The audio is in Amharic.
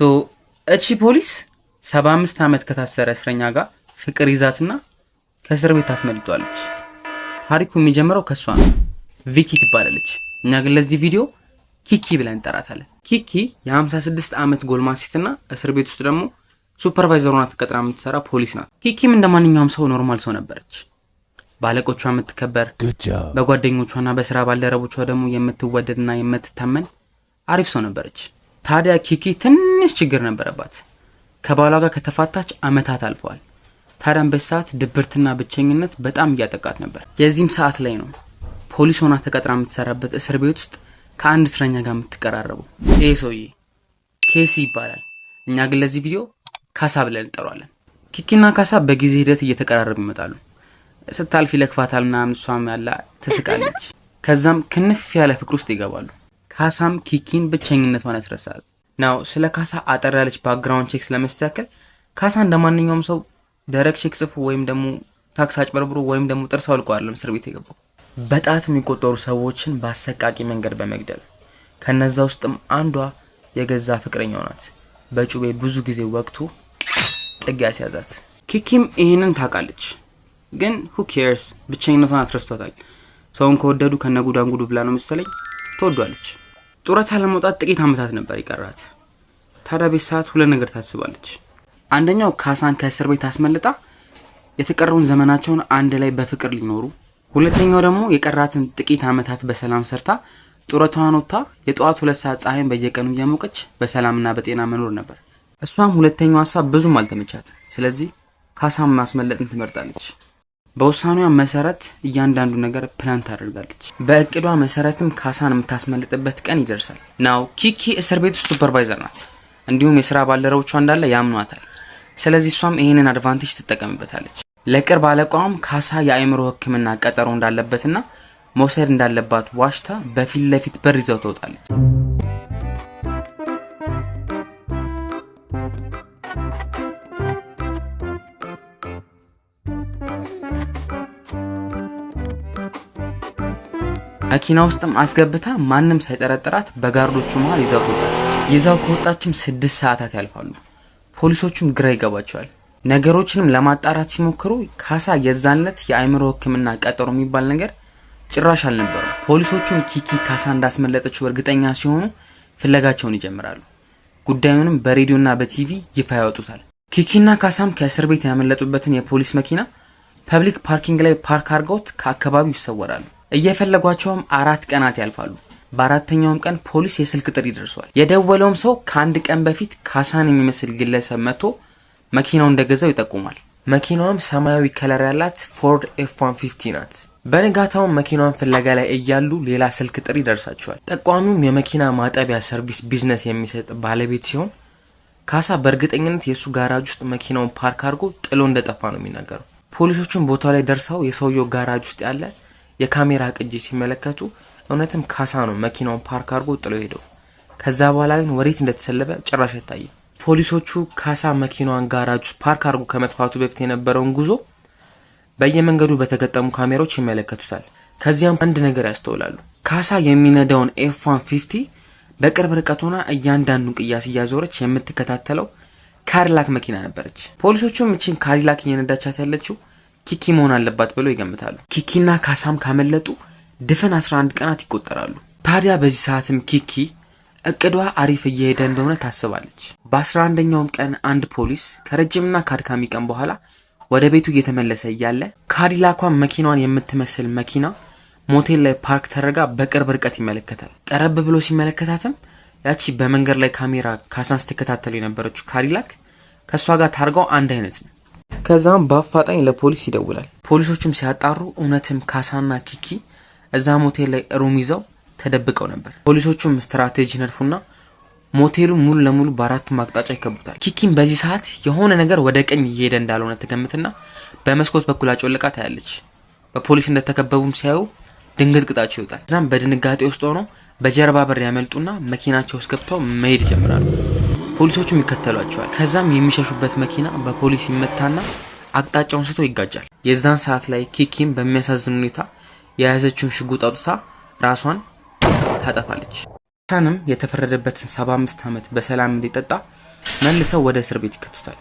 እቺ ፖሊስ 75 ዓመት ከታሰረ እስረኛ ጋር ፍቅር ይዛትና ከእስር ቤት ታስመልጧለች። ታሪኩ የሚጀምረው ከሷ ነው። ቪኪ ትባላለች። እኛ ግን ለዚህ ቪዲዮ ኪኪ ብለን እንጠራታለን። ኪኪ የ56 ዓመት ጎልማሲትና እስር ቤት ውስጥ ደግሞ ሱፐርቫይዘር ሆና ተቀጥራ የምትሰራ ፖሊስ ናት። ኪኪም እንደማንኛውም ሰው ኖርማል ሰው ነበረች። ባለቆቿ የምትከበር፣ በጓደኞቿና በስራ ባልደረቦቿ ደግሞ የምትወደድና የምትታመን አሪፍ ሰው ነበረች። ታዲያ ኪኪ ትንሽ ችግር ነበረባት። ከባሏ ጋር ከተፋታች አመታት አልፈዋል። ታዲያም በሰዓት ድብርትና ብቸኝነት በጣም እያጠቃት ነበር። የዚህም ሰዓት ላይ ነው ፖሊስ ሆና ተቀጥራ የምትሰራበት እስር ቤት ውስጥ ከአንድ እስረኛ ጋር የምትቀራረቡ። ይሄ ሰውዬ ኬሲ ይባላል። እኛ ግን ለዚህ ቪዲዮ ካሳ ብለን እንጠራዋለን። ኪኪና ካሳ በጊዜ ሂደት እየተቀራረቡ ይመጣሉ። ስታልፍ ይለክፋታል ምናምን፣ እሷም ያላ ትስቃለች። ከዛም ክንፍ ያለ ፍቅር ውስጥ ይገባሉ። ካሳም ኪኪን ብቸኝነቷን ያስረሳል። ናው ስለ ካሳ አጠር ያለች ባክግራውንድ ቼክ ስለመስታከል ካሳ እንደማንኛውም ሰው ደረቅ ቼክ ጽፎ ወይም ደግሞ ታክስ አጭበርብሮ ወይም ደግሞ ጥርስ አውልቆ አይደለም እስር ቤት የገባው። በጣት የሚቆጠሩ ሰዎችን በአሰቃቂ መንገድ በመግደል ከነዛ ውስጥም አንዷ የገዛ ፍቅረኛው ናት። በጩቤ ብዙ ጊዜ ወቅቱ ጥግ ያስያዛት። ኪኪም ይሄንን ታውቃለች፣ ግን who cares ብቸኝነቷን አስረስቷታል። ሰውን ከወደዱ ከነጉዳን ጉዱ ብላ ነው መሰለኝ ትወዷለች። ጡረታ ለመውጣት ጥቂት አመታት ነበር ይቀራት። ታዲያ በሰዓት ሁለት ነገር ታስባለች። አንደኛው ካሳን ከእስር ቤት አስመልጣ የተቀረውን ዘመናቸውን አንድ ላይ በፍቅር ሊኖሩ፣ ሁለተኛው ደግሞ የቀራትን ጥቂት አመታት በሰላም ሰርታ ጡረታዋን ወጥታ የጧት 2 ሰዓት ፀሐይን በየቀኑ እያሞቀች በሰላምና በጤና መኖር ነበር። እሷም ሁለተኛው ሐሳብ ብዙም አልተመቻት። ስለዚህ ካሳን ማስመለጥን ትመርጣለች። በውሳኔዋ መሰረት እያንዳንዱ ነገር ፕላን ታደርጋለች። በእቅዷ መሰረትም ካሳን የምታስመልጥበት ቀን ይደርሳል። ናው ኪኪ እስር ቤት ውስጥ ሱፐርቫይዘር ናት። እንዲሁም የሥራ ባልደረቦቿ እንዳለ ያምኗታል። ስለዚህ እሷም ይሄንን አድቫንቴጅ ትጠቀምበታለች። ለቅርብ አለቃዋም ካሳ የአእምሮ ሕክምና ቀጠሮ እንዳለበትና መውሰድ እንዳለባት ዋሽታ በፊት ለፊት በር ይዘው ትወጣለች። መኪና ውስጥም አስገብታ ማንም ሳይጠረጥራት በጋርዶቹ መሃል ይዛው ትወጣለች። ይዛው ከወጣችም 6 ሰዓታት ያልፋሉ። ፖሊሶቹም ግራ ይገባቸዋል። ነገሮችንም ለማጣራት ሲሞክሩ ካሳ የዛንለት የአእምሮ ሕክምና ቀጠሮ የሚባል ነገር ጭራሽ አልነበረም። ፖሊሶቹም ኪኪ ካሳ እንዳስመለጠችው እርግጠኛ ሲሆኑ ፍለጋቸውን ይጀምራሉ። ጉዳዩንም በሬዲዮና በቲቪ ይፋ ያወጡታል። ኪኪና ካሳም ከእስር ቤት ያመለጡበትን የፖሊስ መኪና ፐብሊክ ፓርኪንግ ላይ ፓርክ አድርገውት ከአካባቢው ይሰወራሉ። እየፈለጓቸውም 4 ቀናት ያልፋሉ። በአራተኛውም ቀን ፖሊስ የስልክ ጥሪ ደርሷል። የደወለውም ሰው ከአንድ ቀን በፊት ካሳን የሚመስል ግለሰብ መጥቶ መኪናው እንደገዛው ይጠቁማል። መኪናውም ሰማያዊ ከለር ያላት ፎርድ F150 ናት። በንጋታውም መኪናውን ፍለጋ ላይ እያሉ ሌላ ስልክ ጥሪ ደርሳቸዋል። ጠቋሚውም የመኪና ማጠቢያ ሰርቪስ ቢዝነስ የሚሰጥ ባለቤት ሲሆን ካሳ በእርግጠኝነት የሱ ጋራጅ ውስጥ መኪናውን ፓርክ አድርጎ ጥሎ እንደጠፋ ነው የሚናገረው። ፖሊሶቹም ቦታው ላይ ደርሰው የሰውየው ጋራጅ ውስጥ ያለ የካሜራ ቅጂ ሲመለከቱ እውነትም ካሳ ነው መኪናውን ፓርክ አድርጎ ጥሎ ሄደው። ከዛ በኋላ ግን ወዴት እንደተሰለበ ጭራሽ አይታይም። ፖሊሶቹ ካሳ መኪናዋን ጋራጅ ውስጥ ፓርክ አድርጎ ከመጥፋቱ በፊት የነበረውን ጉዞ በየመንገዱ በተገጠሙ ካሜራዎች ይመለከቱታል። ከዚያም አንድ ነገር ያስተውላሉ። ካሳ የሚነዳውን F150 በቅርብ ርቀት ሆና እያንዳንዱን ቅያስ እያዞረች የምትከታተለው ካዲላክ መኪና ነበረች። ፖሊሶቹም እቺን ካዲላክ እየነዳቻት ያለችው ኪኪ መሆን አለባት ብለው ይገምታሉ። ኪኪና ካሳም ካመለጡ ድፍን 11 ቀናት ይቆጠራሉ። ታዲያ በዚህ ሰዓትም ኪኪ እቅዷ አሪፍ እየሄደ እንደሆነ ታስባለች። በ11ኛውም ቀን አንድ ፖሊስ ከረጅምና ካድካሚ ቀን በኋላ ወደ ቤቱ እየተመለሰ እያለ ካዲላኳን መኪናዋን የምትመስል መኪና ሞቴል ላይ ፓርክ ተደርጋ በቅርብ ርቀት ይመለከታል። ቀረብ ብሎ ሲመለከታትም ያቺ በመንገድ ላይ ካሜራ ካሳን ስትከታተል የነበረችው ካዲላክ ከሷ ጋር ታርጋው አንድ አይነት ነው። ከዛም በአፋጣኝ ለፖሊስ ይደውላል። ፖሊሶቹም ሲያጣሩ እውነትም ካሳና ኪኪ እዛ ሞቴል ላይ ሩም ይዘው ተደብቀው ነበር። ፖሊሶቹም ስትራቴጂ ነድፉና ሞቴሉን ሙሉ ለሙሉ በአራቱም አቅጣጫ ይከቡታል። ኪኪም በዚህ ሰዓት የሆነ ነገር ወደ ቀኝ እየሄደ እንዳልሆነ ተገምትና በመስኮት በኩል አጮልቃ ታያለች። በፖሊስ እንደተከበቡም ሲያዩ ድንግጥግጣቸው ይወጣል። ከዛም በድንጋጤ ውስጥ ሆነው በጀርባ በር ያመልጡና መኪናቸው ውስጥ ገብተው መሄድ ይጀምራሉ። ፖሊሶቹም ይከተሏቸዋል። ከዛም የሚሸሹበት መኪና በፖሊስ ይመታና አቅጣጫውን ስቶ ይጋጫል። የዛን ሰዓት ላይ ኪኪም በሚያሳዝን ሁኔታ የያዘችውን ሽጉጥ አውጥታ ራሷን ታጠፋለች። ካሳንም የተፈረደበትን 75 ዓመት በሰላም እንዲጠጣ መልሰው ወደ እስር ቤት ይከቱታል።